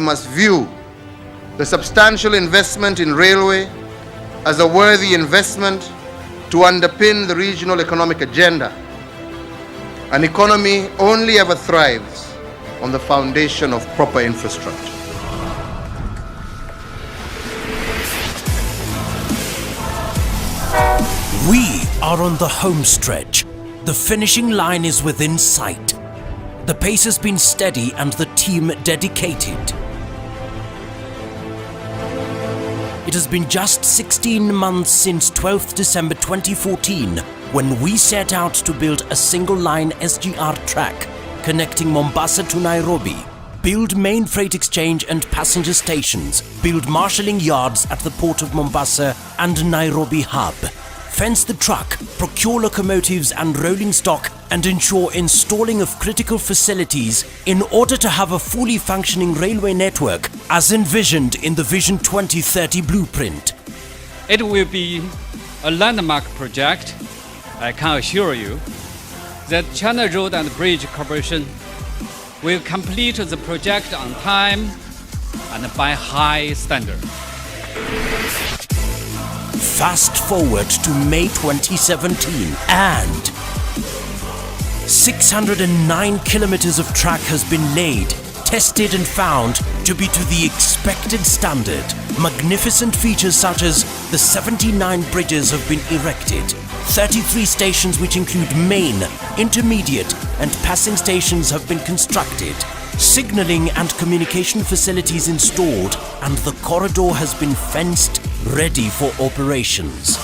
must view the substantial investment in railway as a worthy investment to underpin the regional economic agenda. An economy only ever thrives on the foundation of proper infrastructure. We are on the home stretch. The finishing line is within sight. The pace has been steady and the team dedicated. It has been just 16 months since 12th December 2014 when we set out to build a single-line SGR track connecting Mombasa to Nairobi, build main freight exchange and passenger stations, build marshalling yards at the port of Mombasa and Nairobi hub, fence the truck, procure locomotives and rolling stock, and ensure installing of critical facilities in order to have a fully functioning railway network as envisioned in the Vision 2030 blueprint. It will be a landmark project. I can assure you that China Road and Bridge Corporation will complete the project on time and by high standard. Fast forward to May 2017 and 609 kilometers of track has been laid, tested and found to be to the expected standard. Magnificent features such as the 79 bridges have been erected, 33 stations which include main, intermediate and passing stations have been constructed, signalling and communication facilities installed, and the corridor has been fenced, ready for operations.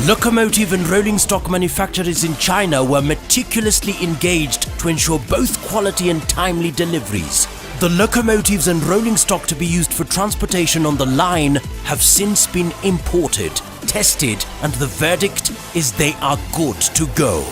Locomotive and rolling stock manufacturers in China were meticulously engaged to ensure both quality and timely deliveries. The locomotives and rolling stock to be used for transportation on the line have since been imported, tested, and the verdict is they are good to go.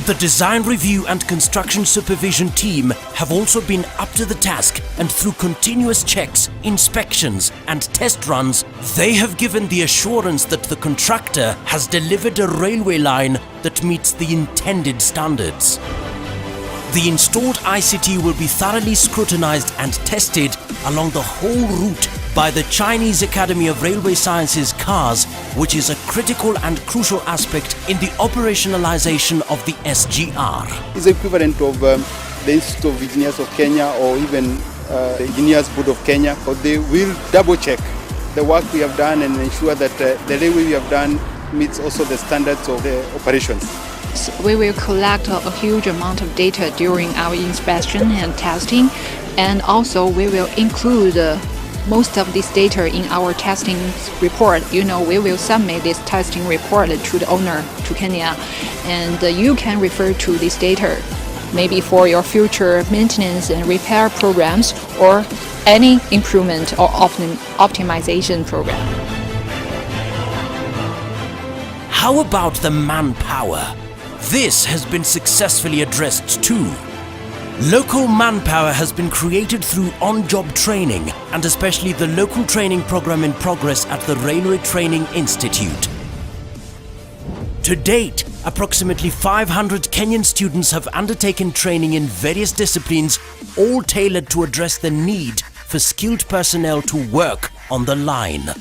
The design review and construction supervision team have also been up to the task, and through continuous checks, inspections and test runs, they have given the assurance that the contractor has delivered a railway line that meets the intended standards. The installed ICT will be thoroughly scrutinized and tested along the whole route by the Chinese Academy of Railway Sciences CARS, which is a critical and crucial aspect in the operationalization of the SGR. It's equivalent of the Institute of Engineers of Kenya or even the Engineers Board of Kenya. They will double check the work we have done and ensure that the railway we have done meets also the standards of the operations. We will collect a huge amount of data during our inspection and testing, and also we will include most of this data in our testing report. We will submit this testing report to the owner, to Kenya, and you can refer to this data maybe for your future maintenance and repair programs or any improvement or optimization program. How about the manpower? This has been successfully addressed too. Local manpower has been created through on-job training and especially the local training program in progress at the Railway Training Institute. To date, approximately 500 Kenyan students have undertaken training in various disciplines, all tailored to address the need for skilled personnel to work on the line.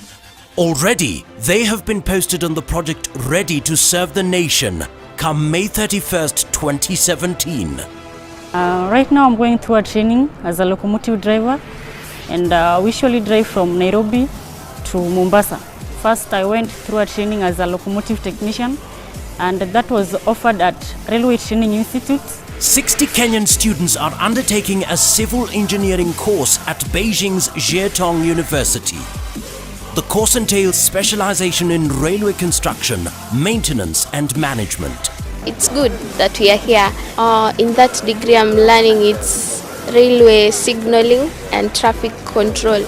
Already, they have been posted on the project ready to serve the nation come May 31st, 2017. Right now I'm going through a training as a locomotive driver, and we usually drive from Nairobi to Mombasa. First I went through a training as a locomotive technician, and that was offered at Railway Training Institute. 60 Kenyan students are undertaking a civil engineering course at Beijing's Zhejiang University. The course entails specialization in railway construction, maintenance and management. It's good that we are here. In that degree I'm learning it's railway signaling and traffic control.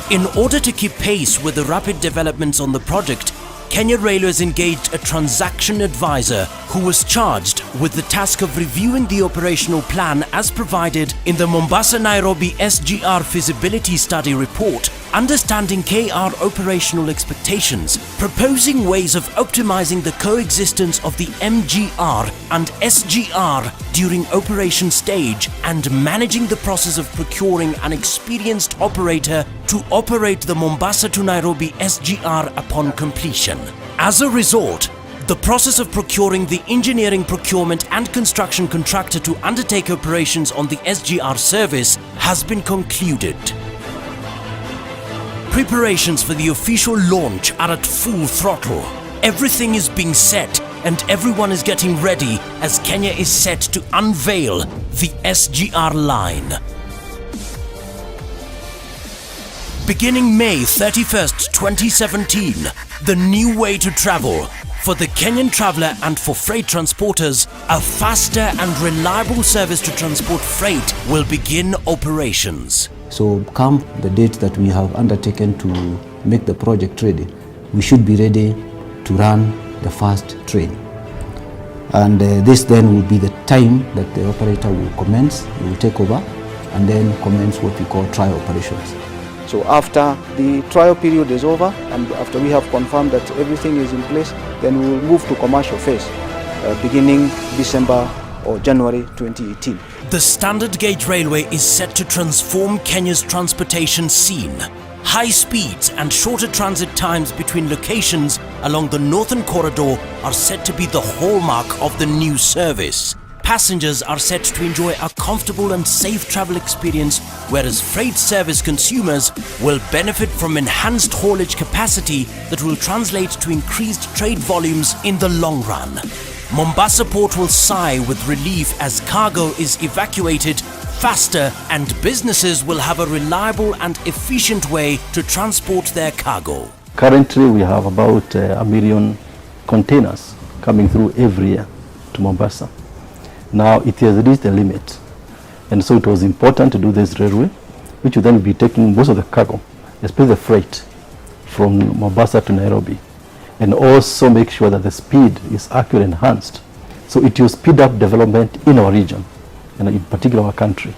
In order to keep pace with the rapid developments on the project, Kenya Railways engaged a transaction advisor who was charged with the task of reviewing the operational plan as provided in the Mombasa-Nairobi SGR feasibility study report, understanding KR operational expectations, proposing ways of optimizing the coexistence of the MGR and SGR during operation stage and managing the process of procuring an experienced operator to operate the Mombasa to Nairobi SGR upon completion. As a result, the process of procuring the engineering, procurement and construction contractor to undertake operations on the SGR service has been concluded. Preparations for the official launch are at full throttle. Everything is being set and everyone is getting ready as Kenya is set to unveil the SGR line. Beginning May 31st, 2017, the new way to travel for the Kenyan traveller and for freight transporters, a faster and reliable service to transport freight will begin operations. So come the date that we have undertaken to make the project ready, we should be ready to run the first train. And this then will be the time that the operator will commence, will take over, and then commence what we call trial operations. So after the trial period is over, and after we have confirmed that everything is in place, then we will move to commercial phase, beginning December or January 2018. The standard gauge railway is set to transform Kenya's transportation scene. High speeds and shorter transit times between locations along the Northern Corridor are set to be the hallmark of the new service. Passengers are set to enjoy a comfortable and safe travel experience, whereas freight service consumers will benefit from enhanced haulage capacity that will translate to increased trade volumes in the long run. Mombasa Port will sigh with relief as cargo is evacuated faster and businesses will have a reliable and efficient way to transport their cargo. Currently we have about 1 million containers coming through every year to Mombasa. Now it has reached the limit, and so it was important to do this railway, which will then be taking most of the cargo, especially the freight, from Mombasa to Nairobi, and also make sure that the speed is actually enhanced. So it will speed up development in our region, and in particular our country.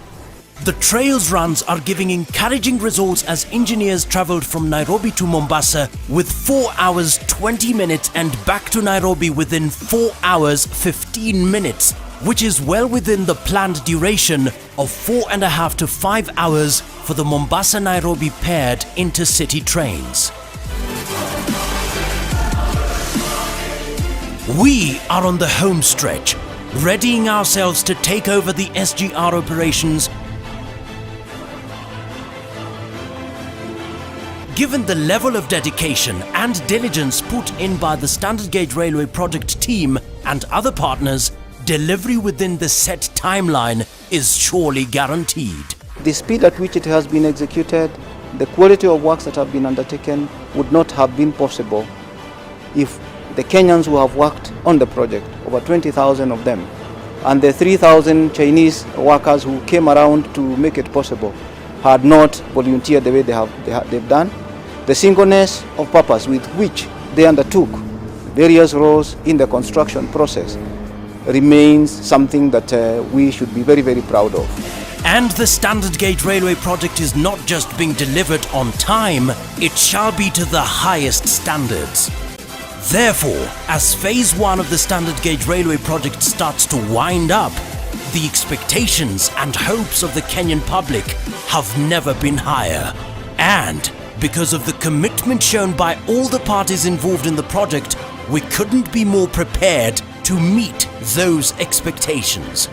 The trails runs are giving encouraging results as engineers travelled from Nairobi to Mombasa with 4 hours 20 minutes and back to Nairobi within 4 hours 15 minutes, which is well within the planned duration of 4.5 to 5 hours for the Mombasa-Nairobi paired intercity trains. We are on the home stretch, readying ourselves to take over the SGR operations. Given the level of dedication and diligence put in by the Standard Gauge Railway project team and other partners, delivery within the set timeline is surely guaranteed. The speed at which it has been executed, the quality of works that have been undertaken would not have been possible if the Kenyans who have worked on the project, over 20,000 of them, and the 3,000 Chinese workers who came around to make it possible, had not volunteered the way they've done. The singleness of purpose with which they undertook various roles in the construction process remains something that we should be very, very proud of. And the Standard Gauge Railway project is not just being delivered on time, it shall be to the highest standards. Therefore, as Phase 1 of the Standard Gauge Railway project starts to wind up, the expectations and hopes of the Kenyan public have never been higher. And because of the commitment shown by all the parties involved in the project, we couldn't be more prepared to meet those expectations.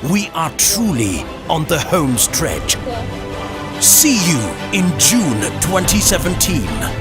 We are truly on the home stretch. See you in June 2017.